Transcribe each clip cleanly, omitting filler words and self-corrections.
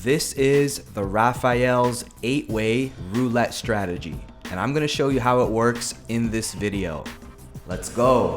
This is the Rafael's 8-way roulette strategy, and I'm gonna show you how it works in this video. Let's go.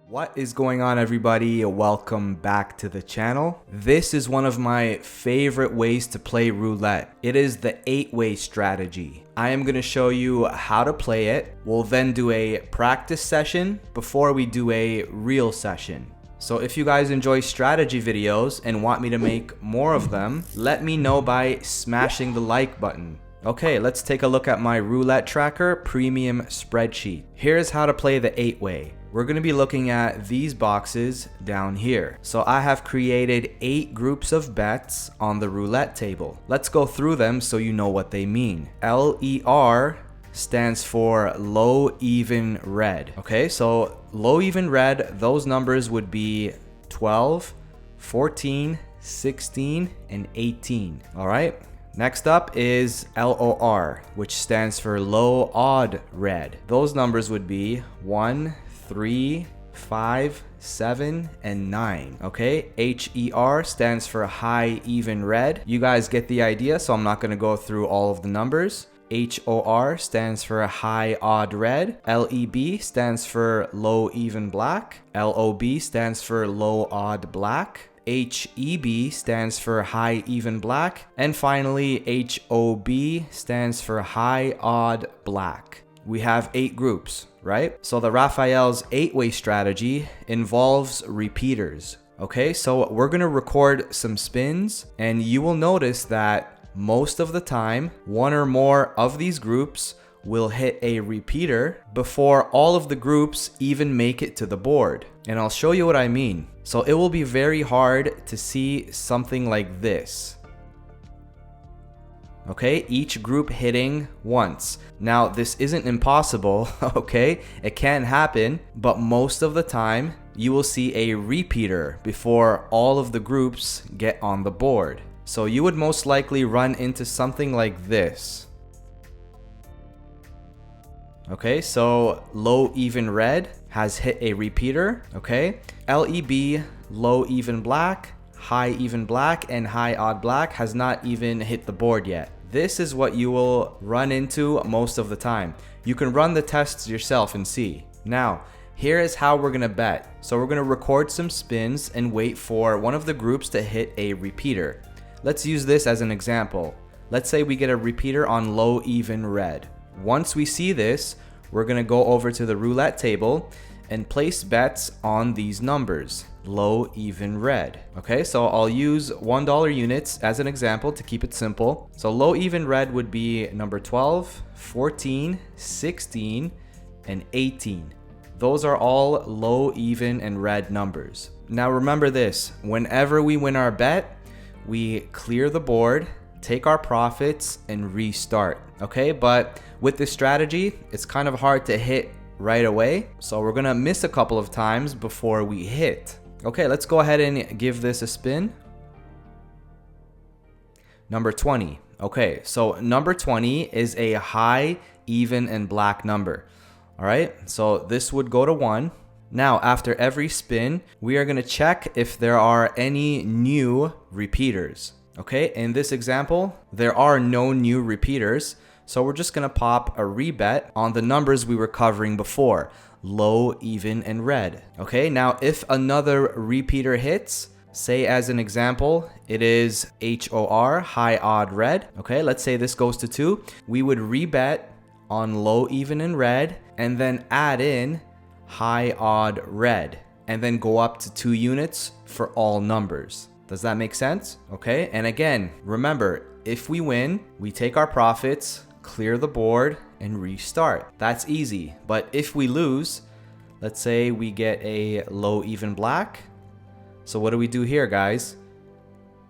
What is going on, everybody? Welcome back to the channel. This is one of my favorite ways to play roulette. It is the 8-way strategy. I am going to show you how to play it. We'll then do a practice session before we do a real session. So if you guys enjoy strategy videos and want me to make more of them, let me know by smashing the like button. Okay, let's take a look at my roulette tracker premium spreadsheet. Here's how to play the 8-way. We're going to be looking at these boxes down here. So I have created 8 groups of bets on the roulette table. Let's go through them so you know what they mean. LER stands for low even red. Okay, so low even red, those numbers would be 12, 14, 16, and 18. All right. Next up is LOR, which stands for low odd red. Those numbers would be 1, 3, 5, 7, and 9. Okay, HER stands for high even red. You guys get the idea, so I'm not going to go through all of the numbers. HOR stands for high odd red. LEB stands for low even black. LOB stands for low odd black. HEB stands for high even black. And finally, HOB stands for high odd black. We have 8 groups, right? So the Rafael's 8-way strategy involves repeaters. Okay, so we're gonna record some spins, and you will notice that most of the time, one or more of these groups will hit a repeater before all of the groups even make it to the board. And I'll show you what I mean. So it will be very hard to see something like this. Okay, each group hitting once. Now, this isn't impossible, okay? It can happen, but most of the time, you will see a repeater before all of the groups get on the board. So you would most likely run into something like this. Okay, so low even red has hit a repeater, okay? LEB, low even black, high even black, and high odd black has not even hit the board yet. This is what you will run into most of the time. You can run the tests yourself and see. Now, here is how we're gonna bet. So we're gonna record some spins and wait for one of the groups to hit a repeater. Let's use this as an example. Let's say we get a repeater on low even red. Once we see this, we're gonna go over to the roulette table and place bets on these numbers, low even red. Okay, so I'll use $1 units as an example to keep it simple. So low even red would be number 12, 14, 16, and 18. Those are all low even and red numbers. Now remember this, whenever we win our bet, we clear the board, take our profits, and restart. Okay, but with this strategy, it's kind of hard to hit right away. So we're gonna miss a couple of times before we hit. Okay, let's go ahead and give this a spin. Number 20. Okay, so number 20 is a high, even, and black number. All right, so this would go to 1. Now, after every spin, we are gonna check if there are any new repeaters. Okay, in this example, there are no new repeaters. So we're just gonna pop a rebet on the numbers we were covering before, low, even, and red. Okay, now if another repeater hits, say as an example, it is HOR, high odd red. Okay, let's say this goes to 2. We would rebet on low, even, and red, and then add in high odd red, and then go up to 2 units for all numbers. Does that make sense? Okay, and again, remember, if we win, we take our profits, clear the board, and restart. That's easy. But if we lose, let's say we get a low even black. So what do we do here, guys?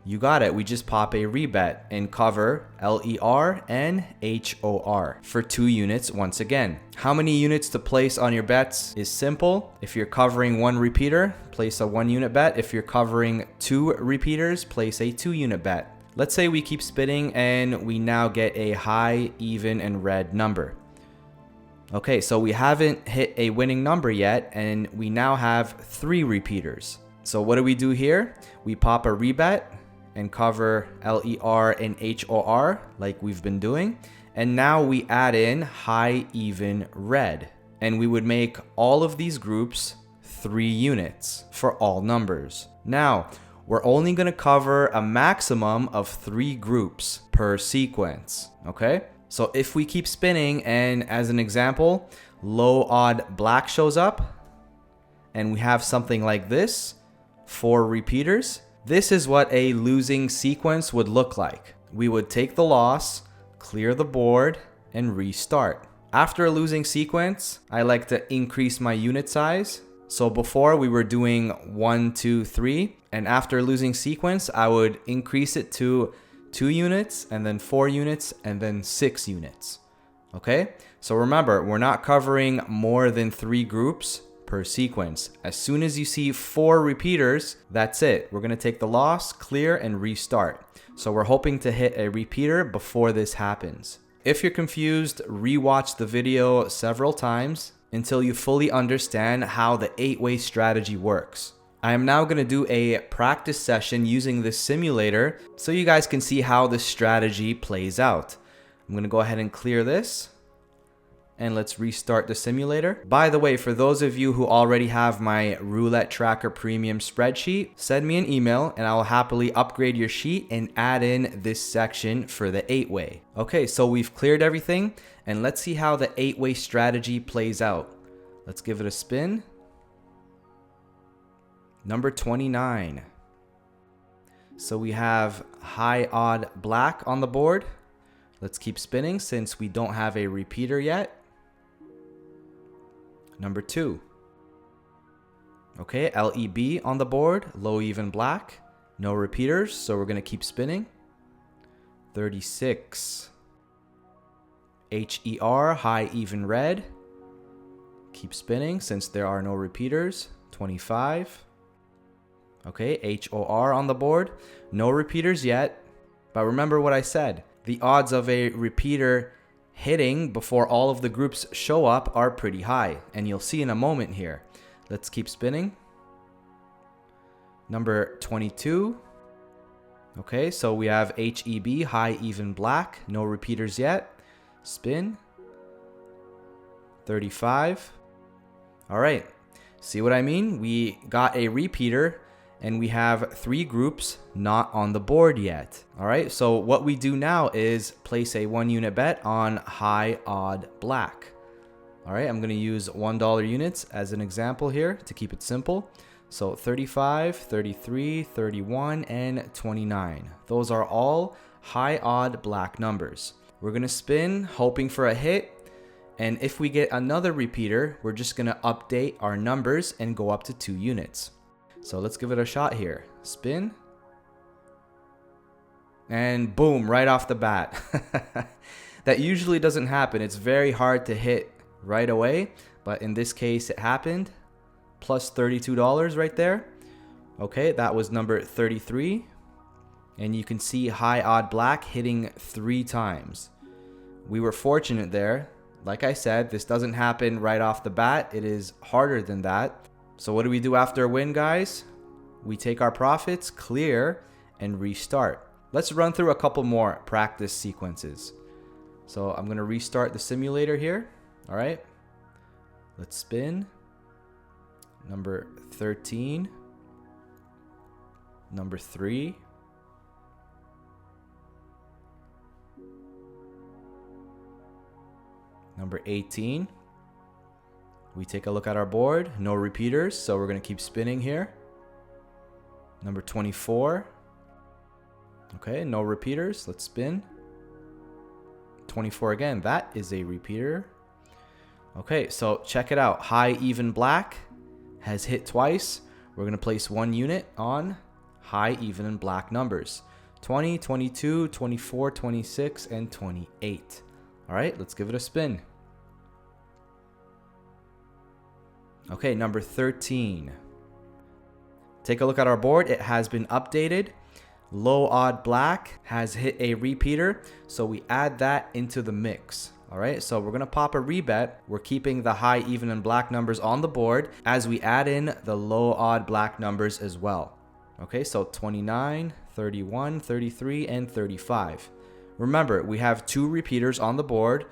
You got it. We just pop a rebet and cover LER and HOR for 2 units once again. How many units to place on your bets is simple. If you're covering 1 repeater, place a 1 unit bet. If you're covering 2 repeaters, place a 2 unit bet. Let's say we keep spinning and we now get a high, even, and red number. Okay, so we haven't hit a winning number yet, and we now have 3 repeaters. So what do we do here? We pop a rebet and cover LER and HOR like we've been doing. And now we add in high, even, red. And we would make all of these groups 3 units for all numbers. Now, we're only going to cover a maximum of 3 groups per sequence, okay? So if we keep spinning and as an example, low odd black shows up and we have something like this, 4 repeaters, this is what a losing sequence would look like. We would take the loss, clear the board, and restart. After a losing sequence, I like to increase my unit size. So before we were doing 1, 2, 3, and after a losing sequence, I would increase it to 2 units, and then 4 units, and then 6 units. Okay? So remember, we're not covering more than 3 groups per sequence. As soon as you see 4 repeaters, that's it. We're going to take the loss, clear, and restart. So we're hoping to hit a repeater before this happens. If you're confused, rewatch the video several times until you fully understand how the 8-way strategy works. I am now going to do a practice session using this simulator so you guys can see how this strategy plays out. I'm going to go ahead and clear this. And let's restart the simulator. By the way, for those of you who already have my Roulette Tracker Premium spreadsheet, send me an email and I will happily upgrade your sheet and add in this section for the 8-way. Okay, so we've cleared everything and let's see how the 8-way strategy plays out. Let's give it a spin. Number 29. So we have high odd black on the board. Let's keep spinning since we don't have a repeater yet. Number 2. Okay, LEB on the board, low even black. No repeaters, so we're going to keep spinning. 36. HER, high even red. Keep spinning since there are no repeaters. 25. Okay, HOR on the board. No repeaters yet. But remember what I said. The odds of a repeater hitting before all of the groups show up are pretty high. And you'll see in a moment here. Let's keep spinning. Number 22. Okay, so we have HEB, high even black. No repeaters yet. Spin. 35. All right. See what I mean? We got a repeater. And we have 3 groups not on the board yet. All right, so what we do now is place a 1-unit bet on high odd black. All right, I'm gonna use $1 units as an example here to keep it simple. So 35, 33, 31, and 29. Those are all high odd black numbers. We're gonna spin, hoping for a hit. And if we get another repeater, we're just gonna update our numbers and go up to 2 units. So let's give it a shot here. Spin. And boom, right off the bat. That usually doesn't happen. It's very hard to hit right away. But in this case, it happened. Plus $32 right there. Okay, that was number 33. And you can see high odd black hitting 3 times. We were fortunate there. Like I said, this doesn't happen right off the bat. It is harder than that. So what do we do after a win, guys? We take our profits, clear, and restart. Let's run through a couple more practice sequences. So I'm going to restart the simulator here. All right. Let's spin. Number 13. Number 3. Number 18. We take a look at our board. No repeaters, so we're going to keep spinning here. Number 24. Okay, no repeaters. Let's spin. 24 again. That is a repeater. Okay, so check it out. High even black has hit twice. We're going to place 1 unit on high even and black numbers. 20, 22, 24, 26, and 28. All right, let's give it a spin. Okay, number 13. Take a look at our board. It has been updated. Low odd black has hit a repeater, so we add that into the mix. All right, so we're gonna pop a rebet. We're keeping the high, even, and black numbers on the board as we add in the low odd black numbers as well. Okay, so 29, 31, 33, and 35. Remember, we have 2 repeaters on the board,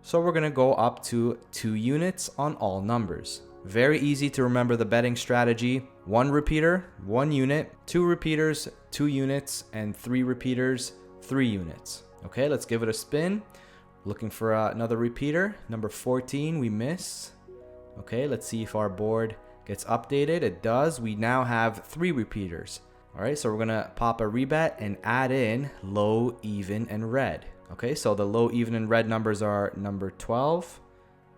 so we're gonna go up to 2 units on all numbers. Very easy to remember the betting strategy. 1 repeater, 1 unit, 2 repeaters, 2 units, and 3 repeaters, 3 units. Okay, let's give it a spin. Looking for another repeater. Number 14, we miss. Okay, let's see if our board gets updated. It does. We now have 3 repeaters. All right, so we're gonna pop a rebet and add in low, even, and red. Okay, so the low, even, and red numbers are number 12,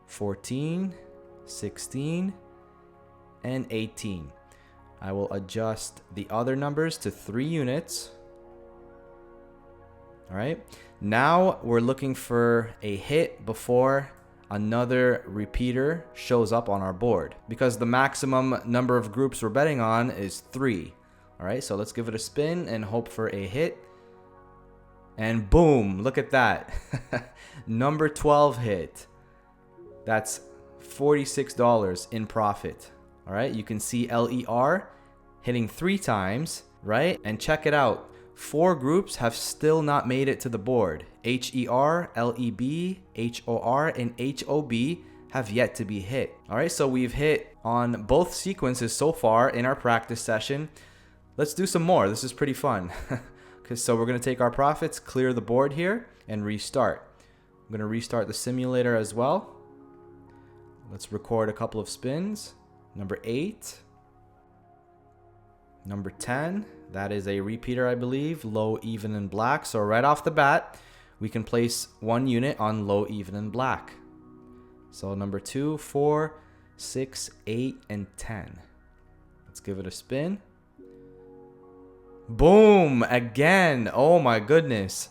14, 16, and 18. I will adjust the other numbers to 3 units. All right, now we're looking for a hit before another repeater shows up on our board, because the maximum number of groups we're betting on is 3. All right, so let's give it a spin and hope for a hit. And boom, look at that. Number 12 hit. That's $46 in profit. All right, you can see LER hitting 3 times, right? And check it out. 4 groups have still not made it to the board. HER, LEB, HOR, and HOB have yet to be hit. All right, so we've hit on both sequences so far in our practice session. Let's do some more. This is pretty fun. So we're gonna take our profits, clear the board here, and restart. I'm gonna restart the simulator as well. Let's record a couple of spins. Number 8. Number 10. That is a repeater, I believe. Low, even, and black. So right off the bat, we can place 1 unit on low, even, and black. So number 2, 4, 6, 8, and 10. Let's give it a spin. Boom! Again! Oh my goodness.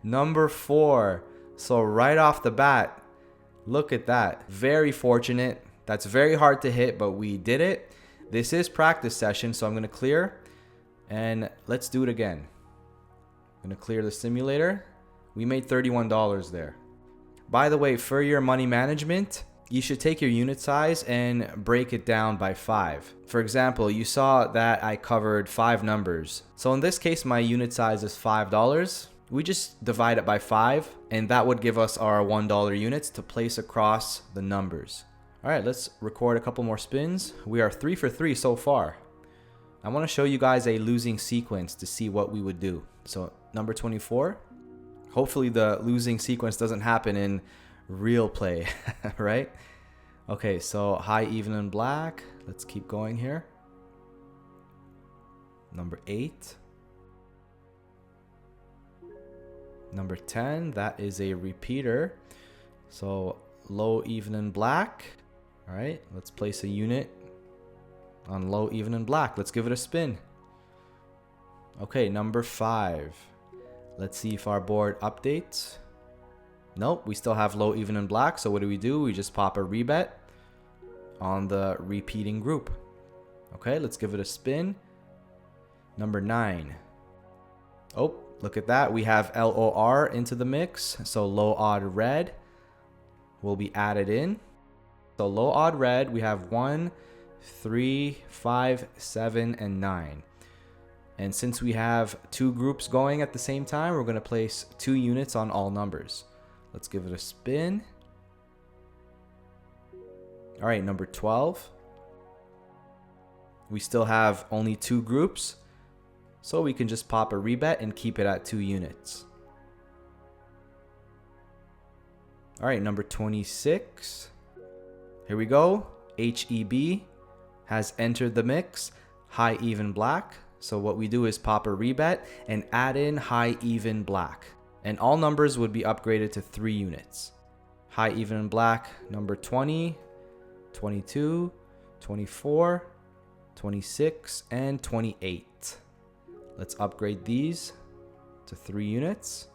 Number 4. So right off the bat, look at that. Very fortunate. That's very hard to hit, but we did it. This is practice session, so I'm going to clear. And let's do it again. I'm going to clear the simulator. We made $31 there. By the way, for your money management, you should take your unit size and break it down by 5. For example, you saw that I covered 5 numbers. So in this case, my unit size is $5. We just divide it by 5, and that would give us our $1 units to place across the numbers. All right, let's record a couple more spins. We are 3 for 3 so far. I want to show you guys a losing sequence to see what we would do. So number 24. Hopefully the losing sequence doesn't happen in real play, right? Okay, so high, even, and black. Let's keep going here. Number 8. Number 10, that is a repeater. So low, even, and black. All right, let's place a unit on low, even, and black. Let's give it a spin. Okay, number 5. Let's see if our board updates. Nope, we still have low, even, and black. So what do? We just pop a rebet on the repeating group. Okay, let's give it a spin. Number 9. Oh, look at that. We have LOR into the mix. So low odd red will be added in. So low odd red, we have 1, 3, 5, 7, and 9. And since we have 2 groups going at the same time, we're going to place 2 units on all numbers. Let's give it a spin. All right, number 12. We still have only 2 groups, so we can just pop a rebet and keep it at 2 units. All right, number 26. Here we go. HEB has entered the mix. High, even, black. So what we do is pop a rebet and add in high, even, black. And all numbers would be upgraded to 3 units. High, even, and black, number 20, 22, 24, 26, and 28. Let's upgrade these to 3 units.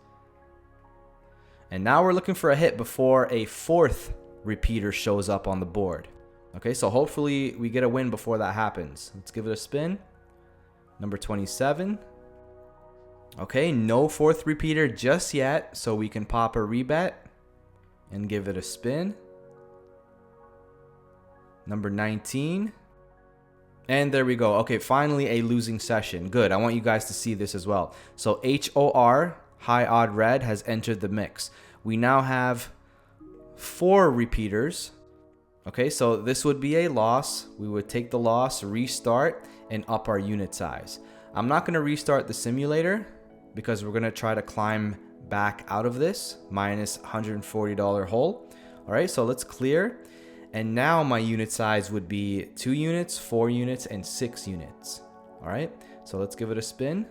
And now we're looking for a hit before a 4th repeater shows up on the board. Okay, so hopefully we get a win before that happens. Let's give it a spin. Number 27. Okay, no fourth repeater just yet, so we can pop a rebet and give it a spin. Number 19. And there we go. Okay, finally a losing session. Good. I want you guys to see this as well. So HOR, high odd red, has entered the mix. We now have 4 repeaters. Okay, so this would be a loss. We would take the loss, restart, and up our unit size. I'm not going to restart the simulator because we're going to try to climb back out of this minus $140 hole. All right, so let's clear. And now my unit size would be 2 units, 4 units, and 6 units. All right, so let's give it a spin.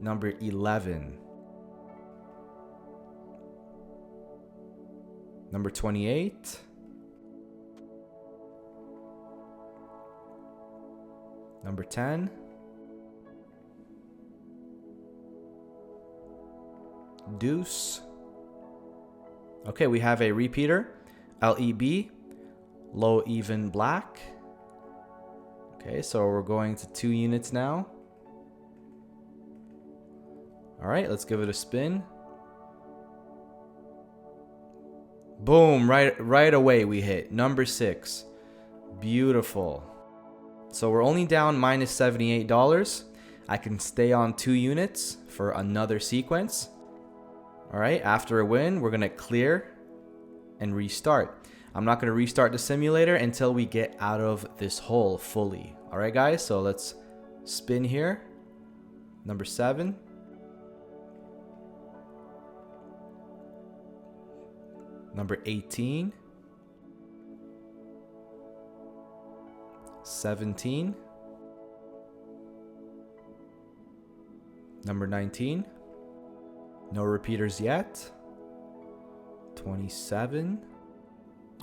Number 11. Number 28. Number 10. Deuce. Okay, we have a repeater. LEB. Low even black. Okay, so we're going to 2 units now. All right, let's give it a spin. Boom, right away we hit number 6. Beautiful. So we're only down minus $78. I can stay on 2 units for another sequence. All right, after a win, we're gonna clear and restart. I'm not gonna restart the simulator until we get out of this hole fully. All right, guys, so let's spin here. Number 7. Number 18. 17. Number 19. No repeaters yet. 27.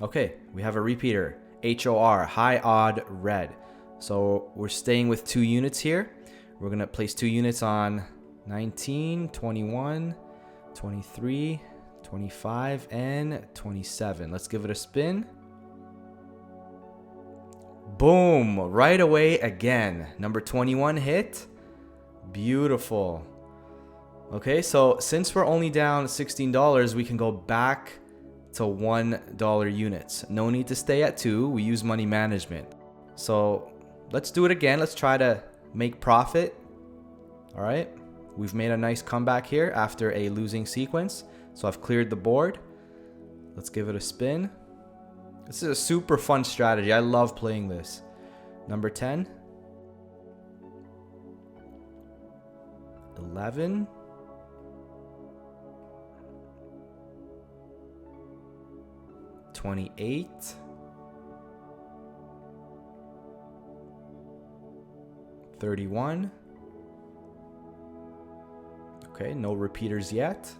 Okay, we have a repeater. HOR, high odd red. So we're staying with 2 units here. We're going to place 2 units on 19, 21, 23, 25, and 27. Let's give it a spin. Boom, right away again. Number 21 hit. Beautiful. Okay, so since we're only down $16, we can go back to $1 units. No need to stay at 2. We use money management. So let's do it again. Let's try to make profit. All right, we've made a nice comeback here after a losing sequence. So I've cleared the board. Let's give it a spin. This is a super fun strategy. I love playing this. Number 10. 11. 28. 31. Okay, no repeaters yet.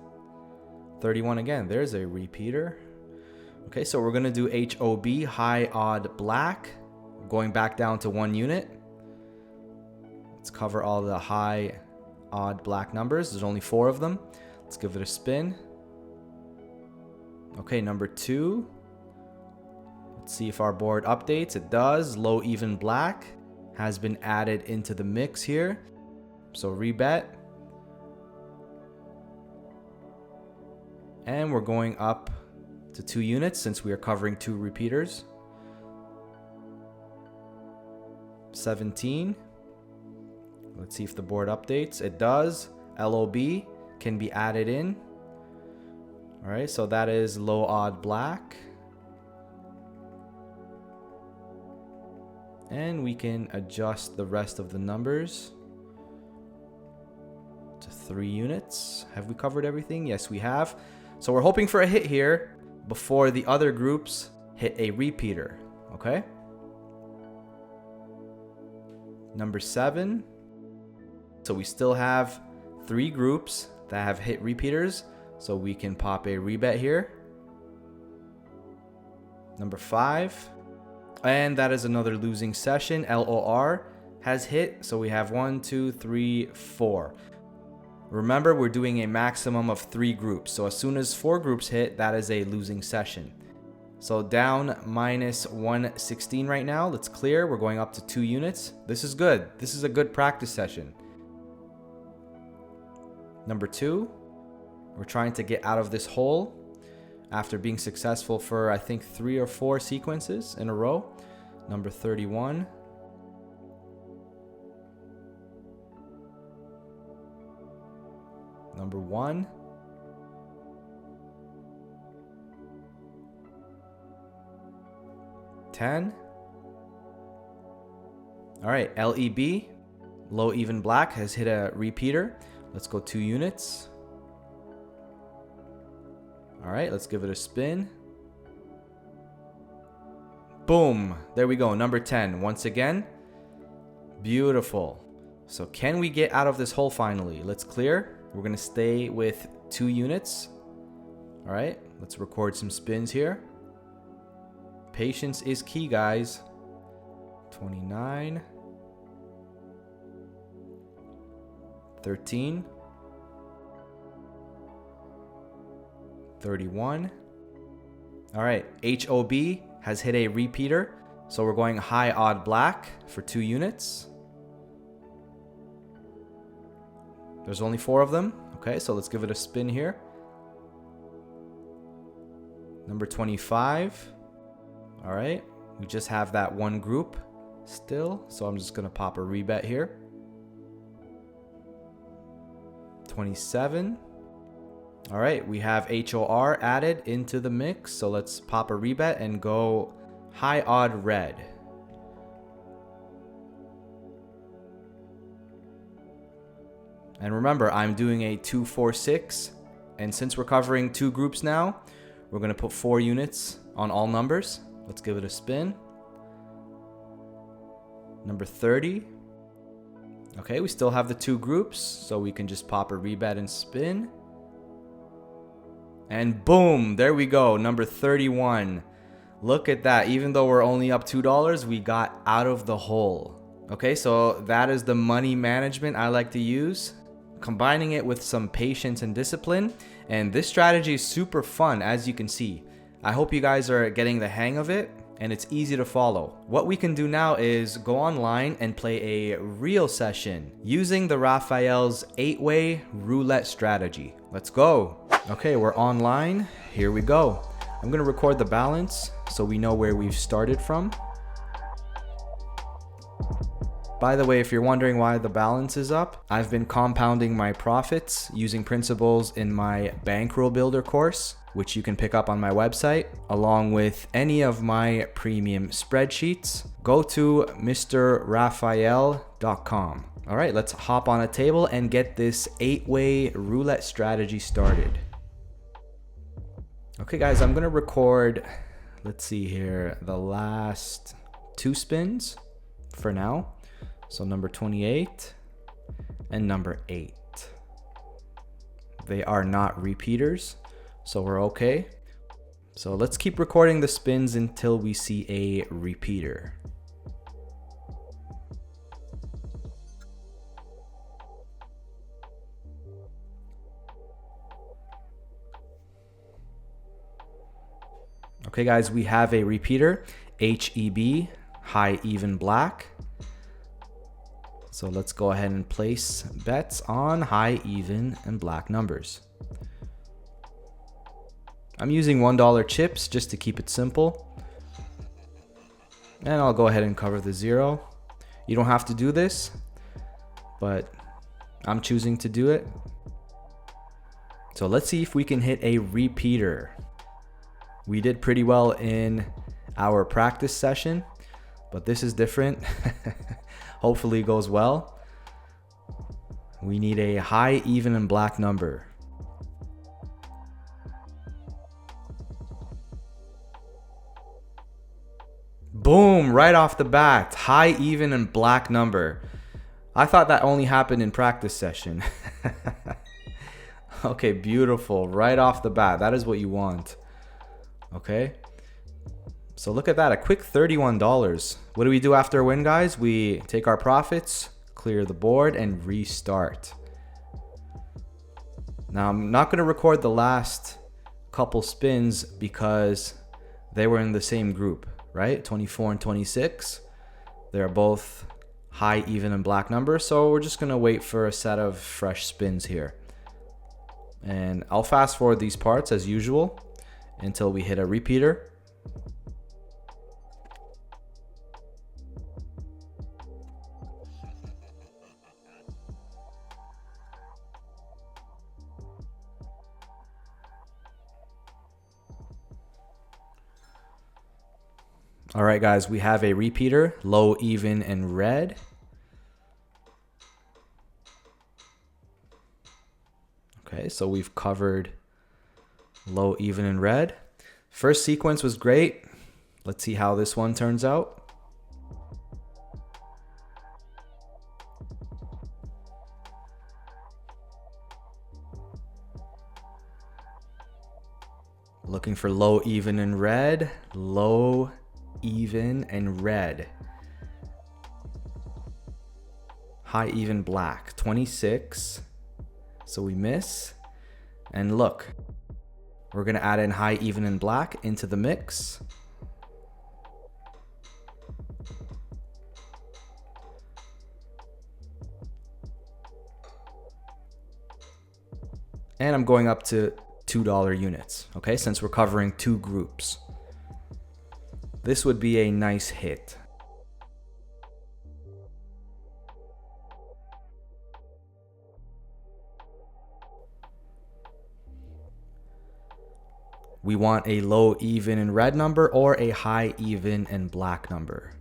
31 again. There's a repeater. Okay, so we're gonna do HOB, high odd black. Going back down to 1 unit. Let's cover all the high odd black numbers. There's only 4 of them. Let's give it a spin. Okay, number 2. Let's see if our board updates. It does. Low even black has been added into the mix here. So rebet. And we're going up to 2 units since we are covering 2 repeaters. 17. Let's see if the board updates. It does. LOB can be added in. All right, so that is low odd black. And we can adjust the rest of the numbers to 3 units. Have we covered everything? Yes, we have. So we're hoping for a hit here before the other groups hit a repeater. Okay. Number 7. So we still have 3 groups that have hit repeaters. So we can pop a rebet here. Number 5. And that is another losing session. LOR has hit. So we have 1, 2, 3, 4. Remember, we're doing a maximum of 3 groups. So as soon as 4 groups hit, that is a losing session. So down minus 116 right now. Let's clear. We're going up to 2 units. This is good. This is a good practice session. Number 2, we're trying to get out of this hole after being successful for, I think, 3 or 4 sequences in a row. Number 31. Number 1. $10. All right, LEB, low even black, has hit a repeater. Let's go 2 units. All right, let's give it a spin. Boom, there we go, number 10 once again. Beautiful. So can we get out of this hole finally? Let's clear. We're gonna stay with 2 units. All right, let's record some spins here. Patience is key, guys. 29. 13. 31. All right, HOB has hit a repeater. So we're going high odd black for 2 units. There's only 4 of them. Okay, so let's give it a spin here. Number 25. All right, we just have that one group still, so I'm just gonna pop a rebet here. 27. All right, we have HOR added into the mix, so let's pop a rebet and go high odd red. And remember, I'm doing a 2-4-6, and since we're covering 2 groups now, we're gonna put 4 units on all numbers. Let's give it a spin. Number 30. Okay, we still have the 2 groups, so we can just pop a rebet and spin. And boom, there we go, number 31. Look at that, even though we're only up $2, we got out of the hole. Okay, so that is the money management I like to use, combining it with some patience and discipline. And this strategy is super fun, as you can see. I hope you guys are getting the hang of it, and it's easy to follow. What we can do now is go online and play a real session using the Rafael's 8-way roulette strategy. Let's go. Okay, we're online. Here we go. I'm gonna record the balance so we know where we've started from. By the way, if you're wondering why the balance is up, I've been compounding my profits using principles in my bankroll builder course, which you can pick up on my website, along with any of my premium spreadsheets. Go to misterrafael.com. All right, let's hop on a table and get this 8-way roulette strategy started. Okay guys, I'm gonna record, let's see here, the last 2 spins for now. So number 28 and number 8. They are not repeaters, so we're okay. So let's keep recording the spins until we see a repeater. Okay guys, we have a repeater, HEB, high even black. So let's go ahead and place bets on high even and black numbers. I'm using $1 chips just to keep it simple. And I'll go ahead and cover the 0. You don't have to do this, but I'm choosing to do it. So let's see if we can hit a repeater. We did pretty well in our practice session, but this is different. Hopefully it goes well. We need a high even and black number. Boom, right off the bat, high even and black number. I thought that only happened in practice session. Okay, beautiful, right off the bat. That is what you want. Okay, so look at that, a quick $31. What do we do after a win, guys? We take our profits, clear the board, and restart. Now, I'm not going to record the last couple spins because they were in the same group, right? 24 and 26. They're both high, even, and black numbers. So we're just gonna wait for a set of fresh spins here. And I'll fast forward these parts as usual until we hit a repeater. All right, guys, we have a repeater, low, even, and red. Okay, so we've covered low, even, and red. First sequence was great. Let's see how this one turns out. Looking for low, even, and red. Low, even, and red. High, even, black. 26. So we miss. And look, we're going to add in high, even, and black into the mix. And I'm going up to $2 units, okay, since we're covering two groups. This would be a nice hit. We want a low, even, and red number or a high, even, and black number.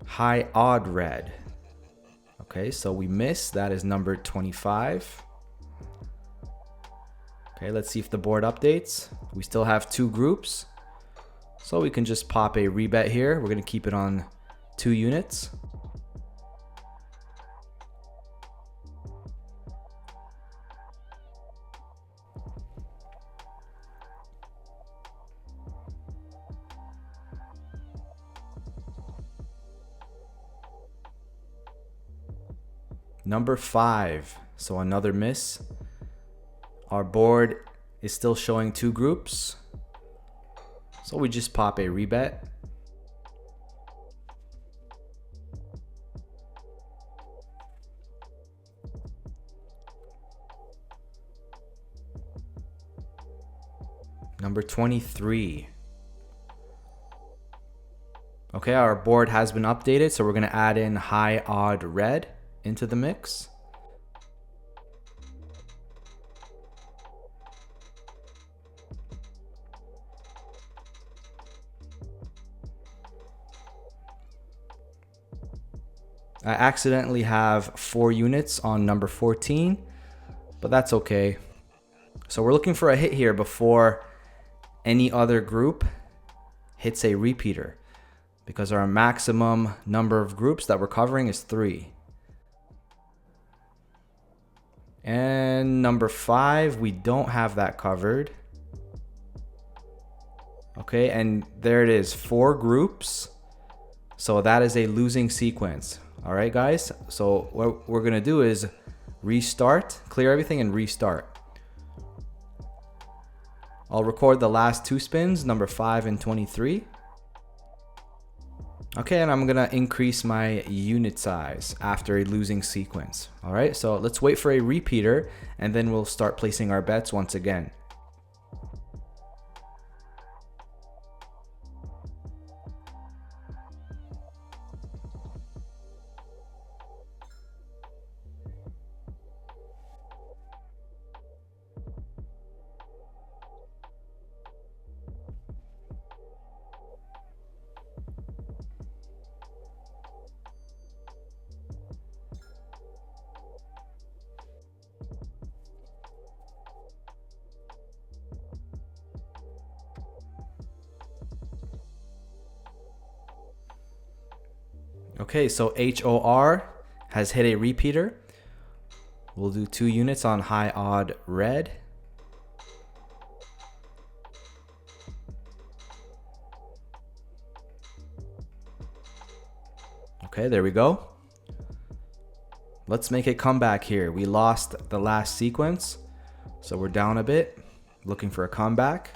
High, odd, red. Okay, so we miss. That is number 25. Okay, let's see if the board updates. We still have two groups. So we can just pop a rebet here. We're going to keep it on 2 units. Number 5, so another miss. Our board is still showing 2 groups. So we just pop a rebet. Number 23. Okay, our board has been updated, so we're going to add in high, odd, red into the mix. I accidentally have 4 units on number 14, but that's okay. So we're looking for a hit here before any other group hits a repeater, because our maximum number of groups that we're covering is 3. And number 5, we don't have that covered. Okay, and there it is, 4 groups. So that is a losing sequence. All right, guys. So what we're going to do is restart, clear everything and restart. I'll record the last 2 spins, number 5 and 23. Okay, and I'm gonna increase my unit size after a losing sequence. All right, so let's wait for a repeater and then we'll start placing our bets once again. Okay, so HOR has hit a repeater. We'll do 2 units on high, odd, red. Okay, there we go. Let's make a comeback here. We lost the last sequence, so we're down a bit, looking for a comeback.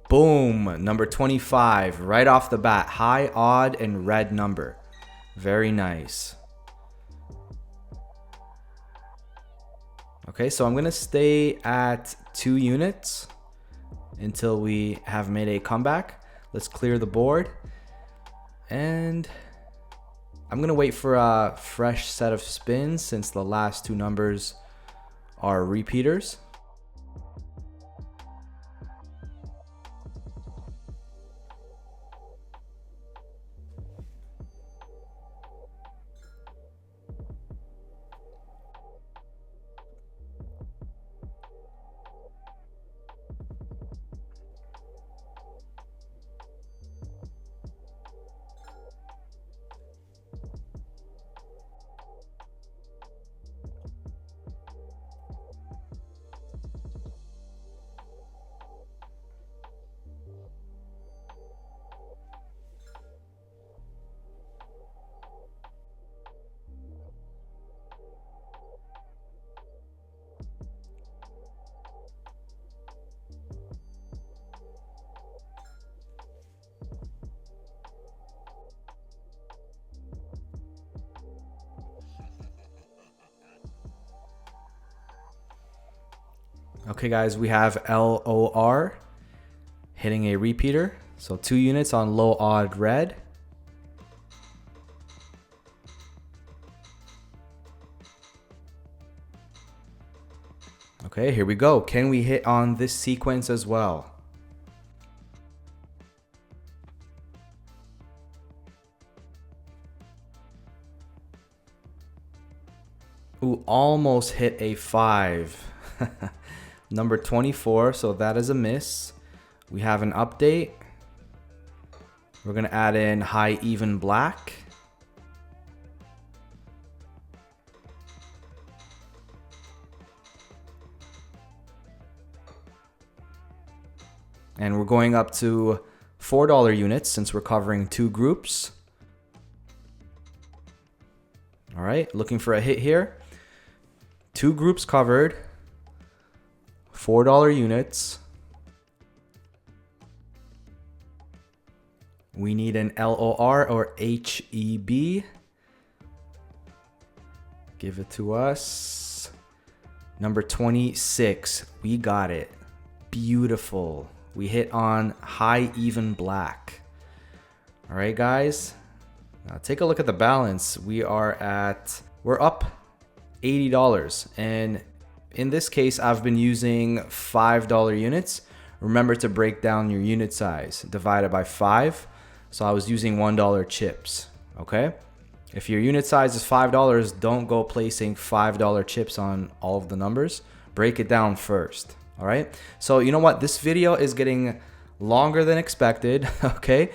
Boom, number 25, right off the bat. High, odd, and red number. Very nice. Okay, so I'm gonna stay at 2 units until we have made a comeback. Let's clear the board. And I'm gonna wait for a fresh set of spins since the last 2 numbers are repeaters. Okay guys, we have LOR hitting a repeater. So 2 units on low odd red. Okay, here we go. Can we hit on this sequence as well? Ooh, almost hit a 5. Number 24, so that is a miss. We have an update. We're gonna add in high even black. And we're going up to $4 units since we're covering 2 groups. All right, looking for a hit here. 2 groups covered. $4 units. We need an LOR or HEB. Give it to us. Number 26. We got it. Beautiful. We hit on high even black. All right, guys. Now take a look at the balance. We're up $80, and in this case, I've been using $5 units. Remember to break down your unit size divided by 5. So I was using $1 chips, okay? If your unit size is $5, don't go placing $5 chips on all of the numbers. Break it down first, all right? So you know what? This video is getting longer than expected, okay?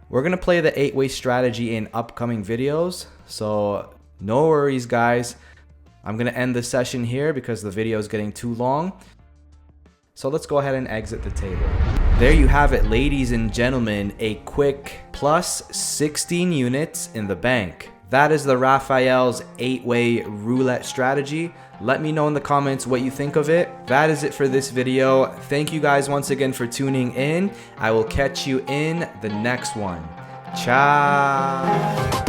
We're gonna play the 8-way strategy in upcoming videos. So no worries, guys. I'm gonna end the session here because the video is getting too long. So let's go ahead and exit the table. There you have it, ladies and gentlemen, a quick plus 16 units in the bank. That is the Rafael's 8-way roulette strategy. Let me know in the comments what you think of it. That is it for this video. Thank you guys once again for tuning in. I will catch you in the next one. Ciao.